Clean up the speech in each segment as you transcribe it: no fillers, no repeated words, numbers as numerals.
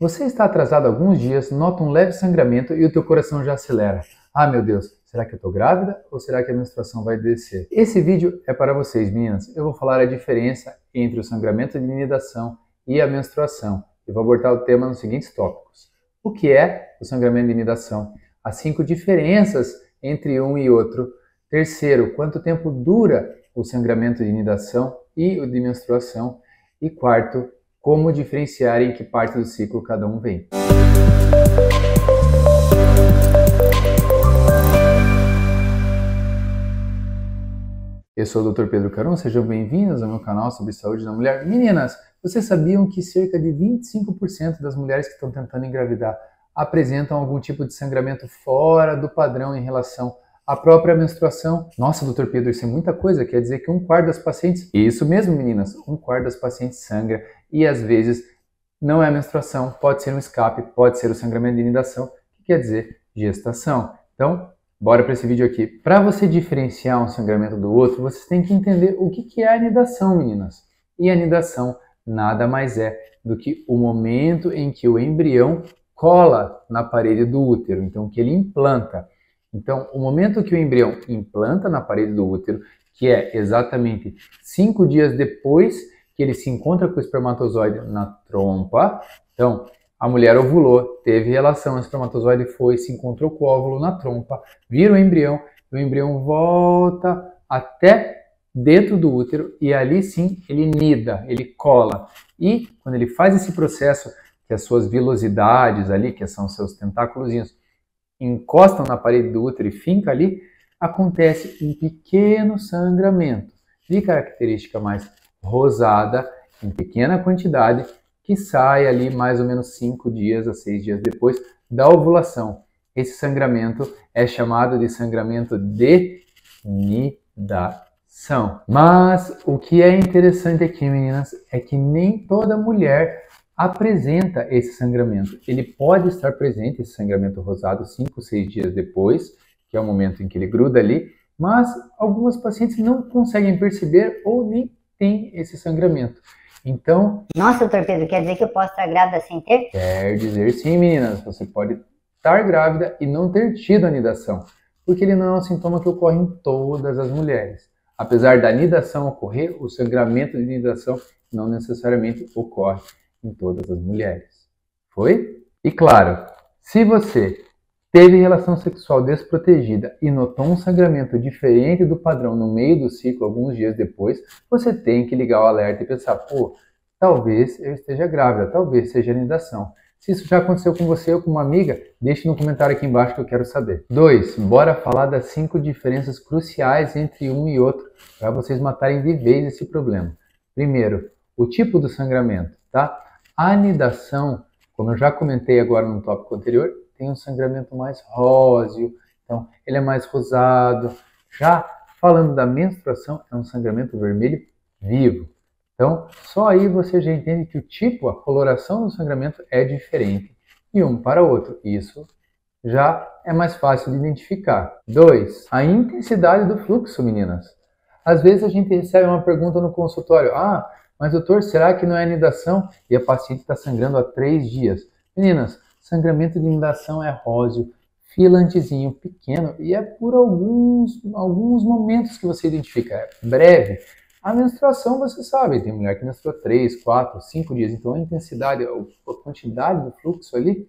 Você está atrasado alguns dias, nota um leve sangramento e o teu coração já acelera. Ah, meu Deus, será que eu estou grávida ou será que a menstruação vai descer? Esse vídeo é para vocês, meninas. Eu vou falar a diferença entre o sangramento de inidação e a menstruação. E vou abordar o tema nos seguintes tópicos. O que é o sangramento de inidação? As 5 diferenças entre um e outro. Terceiro, quanto tempo dura o sangramento de inidação e o de menstruação? E quarto, como diferenciar em que parte do ciclo cada um vem. Eu sou o Dr. Pedro Caron, sejam bem-vindos ao meu canal sobre saúde da mulher. Meninas, vocês sabiam que cerca de 25% das mulheres que estão tentando engravidar apresentam algum tipo de sangramento fora do padrão em relação à própria menstruação? Nossa, Dr. Pedro, isso é muita coisa, quer dizer que 1/4 das pacientes... Isso mesmo, meninas, 1/4 das pacientes sangra e às vezes não é a menstruação, pode ser um escape, pode ser o sangramento de inidação, que quer dizer gestação. Então, bora para esse vídeo aqui. Para você diferenciar um sangramento do outro, vocês têm que entender o que é a anidação, meninas. E a anidação nada mais é do que o momento em que o embrião cola na parede do útero, então que ele implanta. Então, o momento que o embrião implanta na parede do útero, que é exatamente 5 dias depois que ele se encontra com o espermatozoide na trompa. Então, a mulher ovulou, teve relação, o espermatozoide foi, se encontrou com o óvulo na trompa, vira o embrião volta até dentro do útero e ali sim ele nida, ele cola. E quando ele faz esse processo, que as suas vilosidades ali, que são seus tentáculozinhos, encostam na parede do útero e finca ali, acontece um pequeno sangramento de característica mais rosada, em pequena quantidade, que sai ali mais ou menos 5 dias a 6 dias depois da ovulação. Esse sangramento é chamado de sangramento de nidação. Mas o que é interessante aqui, meninas, é que nem toda mulher apresenta esse sangramento. Ele pode estar presente, esse sangramento rosado, 5, 6 dias depois, que é o momento em que ele gruda ali, mas algumas pacientes não conseguem perceber ou nem têm esse sangramento. Então... Nossa, doutor Pedro, quer dizer que eu posso estar grávida sem ter? Quer dizer sim, meninas, você pode estar grávida e não ter tido anidação, porque ele não é um sintoma que ocorre em todas as mulheres. Apesar da anidação ocorrer, o sangramento de anidação não necessariamente ocorre em todas as mulheres. Foi? E claro, se você teve relação sexual desprotegida e notou um sangramento diferente do padrão no meio do ciclo, alguns dias depois, você tem que ligar o alerta e pensar, pô, talvez eu esteja grávida, talvez seja anidação. Se isso já aconteceu com você ou com uma amiga, deixe no comentário aqui embaixo que eu quero saber. 2. Bora falar das 5 diferenças cruciais entre um e outro, para vocês matarem de vez esse problema. Primeiro, o tipo do sangramento, tá? A anidação, como eu já comentei agora no tópico anterior, tem um sangramento mais róseo, então ele é mais rosado. Já falando da menstruação, é um sangramento vermelho vivo. Então, só aí você já entende que o tipo, a coloração do sangramento é diferente de um para outro. Isso já é mais fácil de identificar. 2. A intensidade do fluxo, meninas. Às vezes a gente recebe uma pergunta no consultório. Ah, mas doutor, será que não é anidação? E a paciente está sangrando há 3 dias. Meninas, sangramento de inidação é róseo, filantezinho, pequeno e é por alguns momentos que você identifica. É breve. A menstruação, você sabe, tem mulher que menstrua 3, 4, 5 dias. Então a intensidade, a quantidade do fluxo ali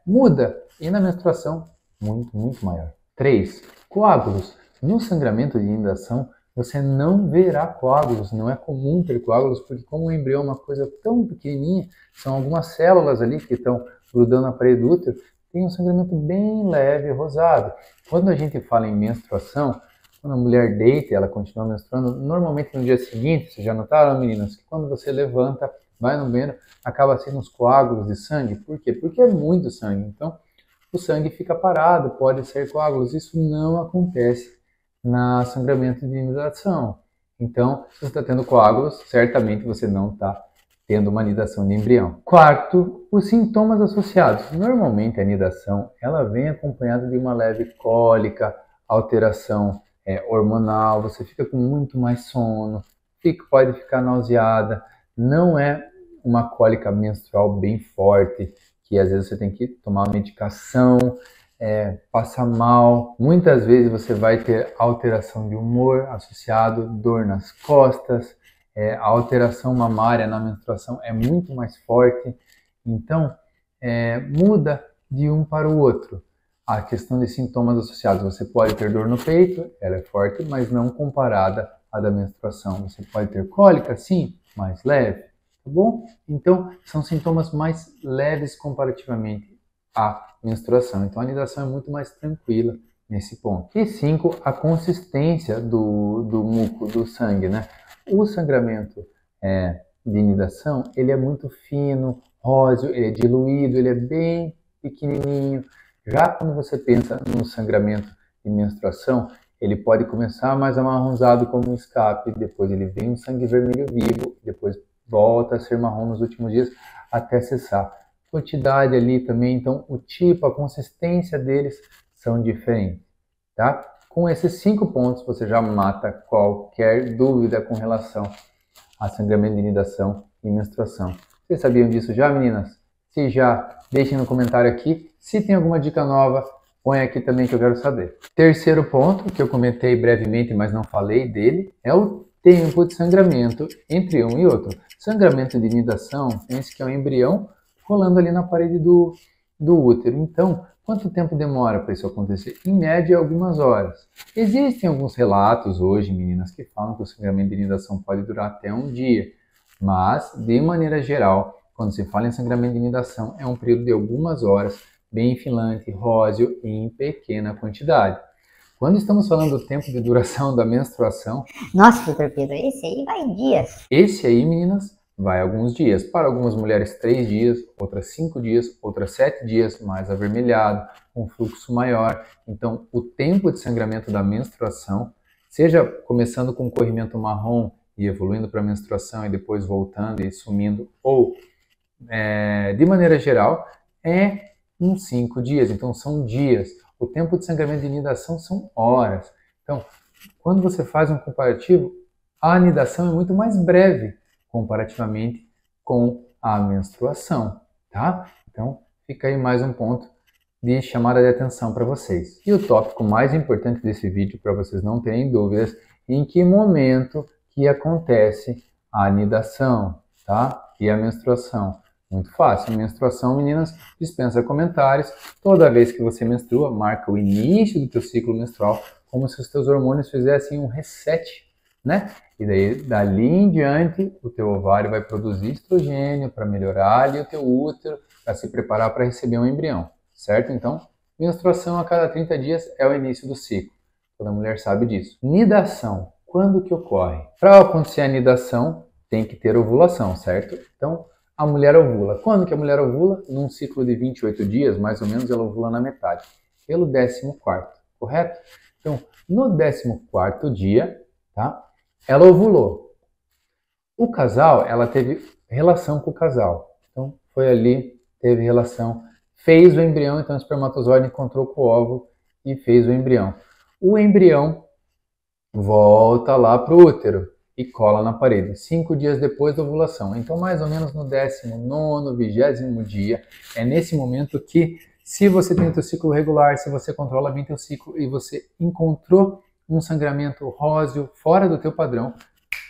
muda. E na menstruação, muito, muito maior. 3. Coágulos. No sangramento de inidação, você não verá coágulos, não é comum ter coágulos, porque como o embrião é uma coisa tão pequenininha, são algumas células ali que estão grudando na parede do útero, tem um sangramento bem leve, rosado. Quando a gente fala em menstruação, quando a mulher deita e ela continua menstruando, normalmente no dia seguinte, vocês já notaram, meninas, que quando você levanta, vai no banheiro, acaba sendo uns coágulos de sangue. Por quê? Porque é muito sangue. Então, o sangue fica parado, pode ser coágulos. Isso não acontece na sangramento de inidação. Então, se você está tendo coágulos, certamente você não está tendo uma anidação de embrião. 4, os sintomas associados. Normalmente a anidação ela vem acompanhada de uma leve cólica, alteração hormonal, você fica com muito mais sono, pode ficar nauseada, não é uma cólica menstrual bem forte, que às vezes você tem que tomar uma medicação, passa mal. Muitas vezes você vai ter alteração de humor associado, dor nas costas, a alteração mamária na menstruação é muito mais forte. Então, muda de um para o outro. A questão de sintomas associados, você pode ter dor no peito, ela é forte, mas não comparada à da menstruação. Você pode ter cólica, sim, mais leve, tá bom? Então, são sintomas mais leves comparativamente à menstruação. Então, a anidação é muito mais tranquila nesse ponto. E 5, a consistência do muco, do sangue, né? O sangramento de anidação, ele é muito fino, róseo, ele é diluído, ele é bem pequenininho. Já quando você pensa no sangramento de menstruação, ele pode começar mais amarronzado como um escape, depois ele vem um sangue vermelho vivo, depois volta a ser marrom nos últimos dias até cessar. Quantidade ali também, então o tipo, a consistência deles são diferentes, tá? Com esses 5 pontos você já mata qualquer dúvida com relação a sangramento de anidação e menstruação. Vocês sabiam disso já, meninas? Se já, deixem no comentário aqui. Se tem alguma dica nova, põe aqui também que eu quero saber. Terceiro ponto, que eu comentei brevemente, mas não falei dele, é o tempo de sangramento entre um e outro. Sangramento de anidação, pense que é um embrião rolando ali na parede do útero. Então, quanto tempo demora para isso acontecer? Em média, algumas horas. Existem alguns relatos hoje, meninas, que falam que o sangramento de anidação pode durar até um dia. Mas, de maneira geral, quando se fala em sangramento de anidação, é um período de algumas horas, bem filante, róseo e em pequena quantidade. Quando estamos falando do tempo de duração da menstruação... Nossa, doutor Pedro, esse aí vai em dias. Esse aí, meninas, vai alguns dias. Para algumas mulheres, 3 dias, outras 5 dias, outras 7 dias, mais avermelhado, com fluxo maior. Então, o tempo de sangramento da menstruação, seja começando com corrimento marrom e evoluindo para a menstruação e depois voltando e sumindo, ou, de maneira geral, é uns 5 dias. Então, são dias. O tempo de sangramento de anidação são horas. Então, quando você faz um comparativo, a anidação é muito mais breve comparativamente com a menstruação, tá? Então, fica aí mais um ponto de chamada de atenção para vocês. E o tópico mais importante desse vídeo, para vocês não terem dúvidas, em que momento que acontece a anidação, tá? E a menstruação. Muito fácil. A menstruação, meninas, dispensa comentários. Toda vez que você menstrua, marca o início do teu ciclo menstrual, como se os teus hormônios fizessem um reset, né? E daí, dali em diante, o teu ovário vai produzir estrogênio para melhorar ali o teu útero, para se preparar para receber um embrião, certo? Então, menstruação a cada 30 dias é o início do ciclo. Toda mulher sabe disso. Nidação. Quando que ocorre? Para acontecer a nidação, tem que ter ovulação, certo? Então, a mulher ovula. Quando que a mulher ovula? Num ciclo de 28 dias, mais ou menos, ela ovula na metade. Pelo 14º, correto? Então, no 14º dia, tá? Ela ovulou. O casal, ela teve relação com o casal. Então, foi ali, teve relação, fez o embrião, então o espermatozoide encontrou com o óvulo e fez o embrião. O embrião volta lá para o útero e cola na parede, 5 dias depois da ovulação. Então, mais ou menos no 19º, 20º dia, é nesse momento que, se você tem o teu ciclo regular, se você controla bem teu ciclo e você encontrou um sangramento róseo fora do teu padrão,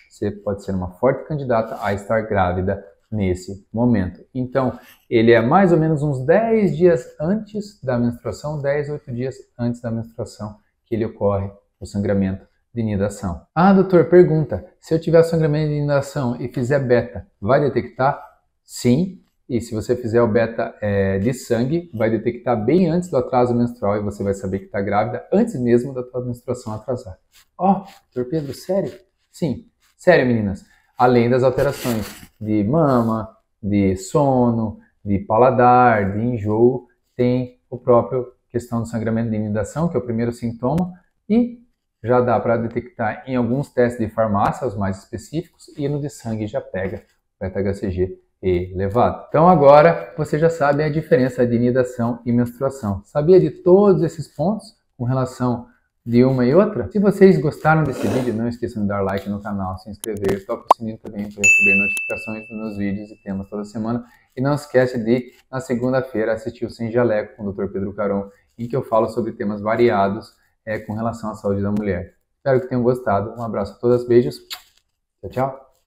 você pode ser uma forte candidata a estar grávida nesse momento. Então, ele é mais ou menos uns 10 dias antes da menstruação, 10, 8 dias antes da menstruação que ele ocorre, o sangramento de nidação. Ah, doutor, pergunta, se eu tiver sangramento de nidação e fizer beta, vai detectar? Sim, e se você fizer o beta de sangue, vai detectar bem antes do atraso menstrual e você vai saber que está grávida antes mesmo da tua menstruação atrasar. Ó, doutor Pedro, sério? Sim, sério, meninas. Além das alterações de mama, de sono, de paladar, de enjoo, tem o próprio questão do sangramento de nidação, que é o primeiro sintoma, e já dá para detectar em alguns testes de farmácia, os mais específicos, e no de sangue já pega o beta-HCG elevado. Então agora você já sabe a diferença de nidação e menstruação. Sabia de todos esses pontos com relação de uma e outra. Se vocês gostaram desse vídeo, não esqueçam de dar like no canal, se inscrever, toca o sininho também para receber notificações dos meus vídeos e temas toda semana. E não esquece de, na segunda-feira, assistir o Sem Jaleco com o Dr. Pedro Caron, em que eu falo sobre temas variados com relação à saúde da mulher. Espero que tenham gostado. Um abraço a todas, beijos. Tchau, tchau.